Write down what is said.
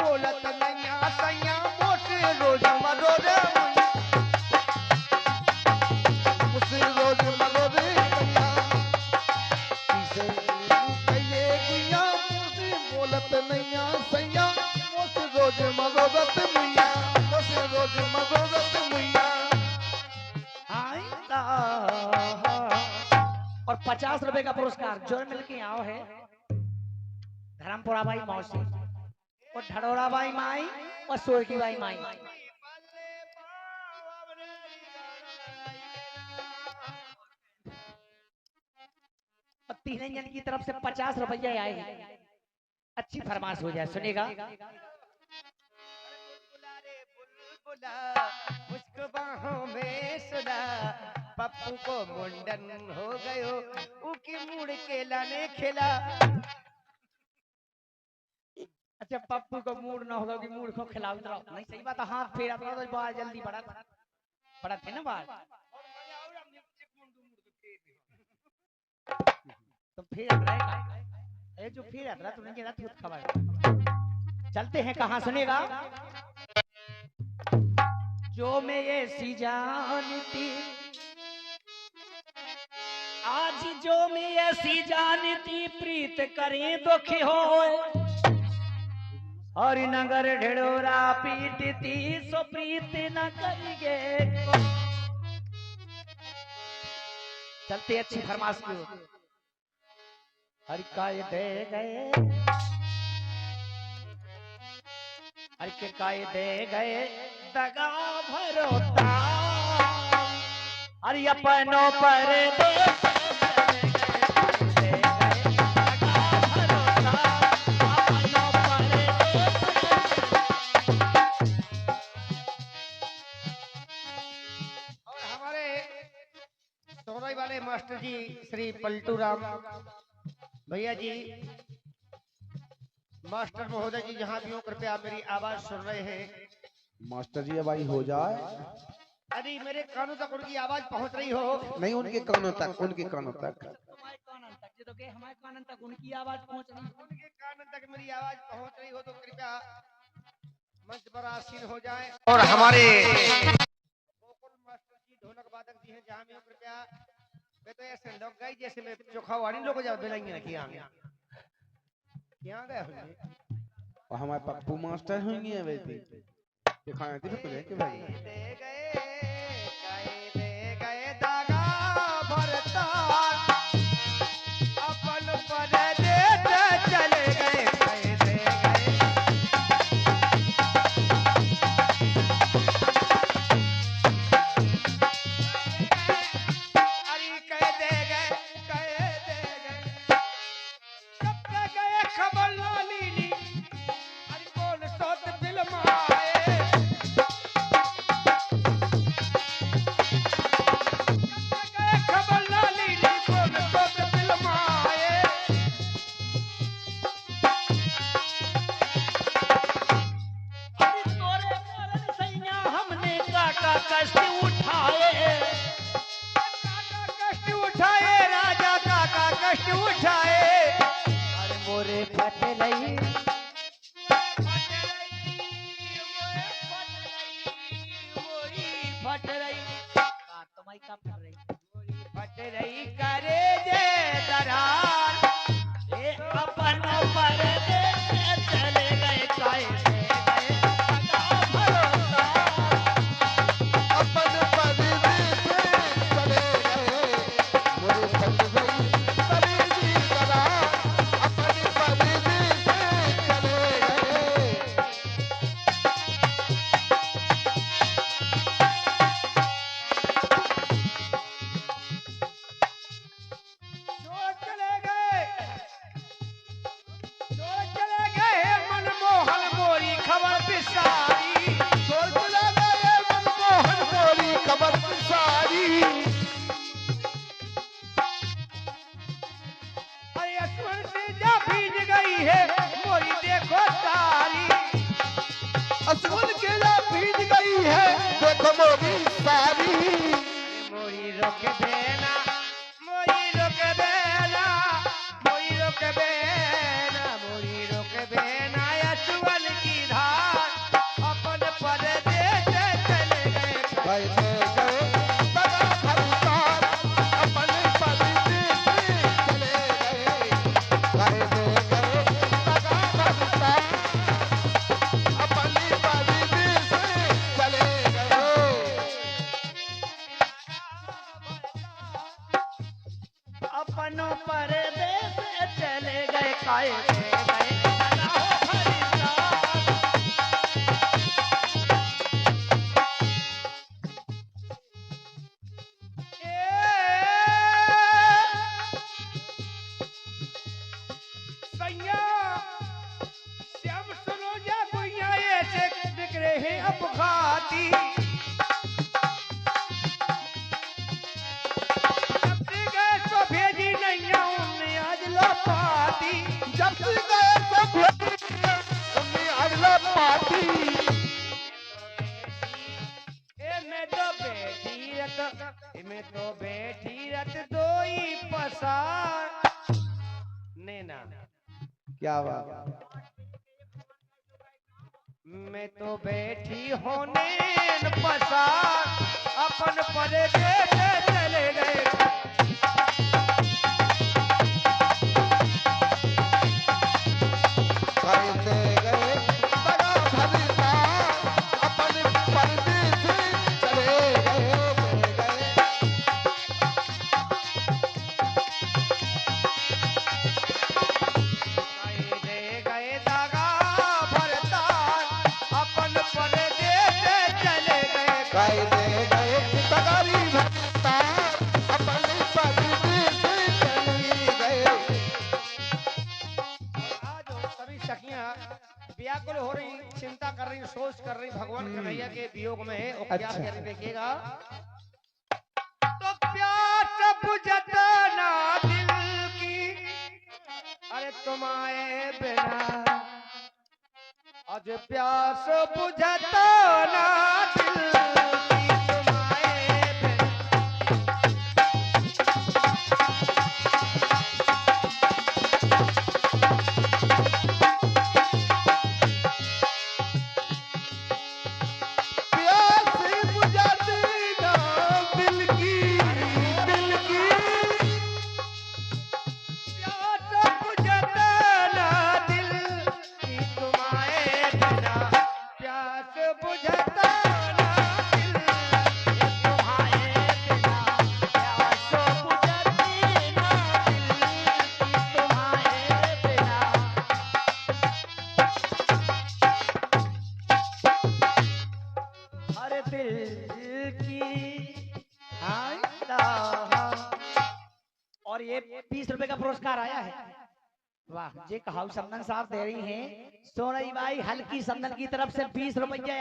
बोलत नैया सैया मोसे रोज मरो रे मुझसे रोज मरो रे मैया किसे कहिए गुइया मुझसे बोलत नैया सैया मोसे रोज मरो रत मैया मोसे रोज मरो रत मैया। और 50 रुपए का पुरस्कार जो मिलके आओ है धर्मपुरा बाई मौसी और ढडोरा बाई माई और सोरकी बाई माई। और तीनों जन की तरफ से 50 रुपया आए हैं। अच्छी फरमाइश हो जाए सुनेगा। मुझको बाहों में सुना पप्पू को मुंडन हो गयो उकी मुड़ के लाने खिला। अच्छा पप्पू को मूड ना होगा कि मूड को खिलाओ नहीं सही बात है। हाथ फेरा तो बहुत जल्दी बढ़ा थे ना बात तो फिर ए जो फिर रहा तूने जरा खुद खबर। चलते हैं कहां सुनेगा। जो मैं ऐसी जानती आज जो मैं ऐसी जानती प्रीत करें दुख हो और नगर ढिढोरा पीटती सो प्रीत न करिए। चलते अच्छी फरमाइश की हर काय दे गए हर के काय दे गए दगा भरोता अरे अपनों पर दे वाले मास्टर जी श्री पलटू राम भैया जी मास्टर महोदय जी जहाँ भी हो कृपया मेरी आवाज सुन रहे हैं। मास्टर जी अब आई हो जाए। अरे मेरे कानों तक उनकी आवाज पहुंच रही हो। नहीं उनके कानों तक उनके कानों तक हमारे कानों तक उनकी आवाज पहुंच रही उनके कानों तक मेरी आवाज पहुंच रही हो तो कृपया मंच पर आसीन हो जाए। और हमारे गोकुल मास्टर जी ढोलक वादक जी हैं जहाँ भी हो कृपया वे तो ऐसे लोग गए जैसे मैं चोखावाड़ी लोग जब बेलेंगे ना किया गए होंगे और हमारे पप्पू मास्टर होंगे वैसे दिखाए थे फिर के भाई दे गए दागा भरता अपन परदेस चले गए दे गए अरे कह दे गए कब तक गए खबर लाली नी अरे कौन सोत फिल्म आए क्या बात। मैं तो बैठी होने पसार अपन परदेश चले गए। कहते गए बड़ा भविता अपन परदेस चले गए। दे गए दागा भरतार अपन परदेश चले गए। कहते गए तगारी भविता अपन परदेस चले गए। आज सभी सखियां व्याकुल हो रही, चिंता कर रही, सोच कर रही, भगवान कन्हैया के वियोग में है। और क्या अच्छा। कह रही देखिएगा। तो प्यास बुझता ना दिल की, अरे तुम आए बिना। आज प्यास बुझता ना दिल की, तुम आए बिना। प्यास बुझाती ना दिल की, दिल की। प्यास बुझता ना दिल की, तुम आए बिना। प्यास बुझता ना दिल की, तुम आए बिना। प्यास बुझती ना दिल की, तुम आए बिना। हर दिल की हाय दा। और ये 20 रुपए का पुरस्कार आया है। वाह, जी कहाऊ समदन साहब दे रही हैं। सोनई बाई हल्की समदन की तरफ से 20 रुपया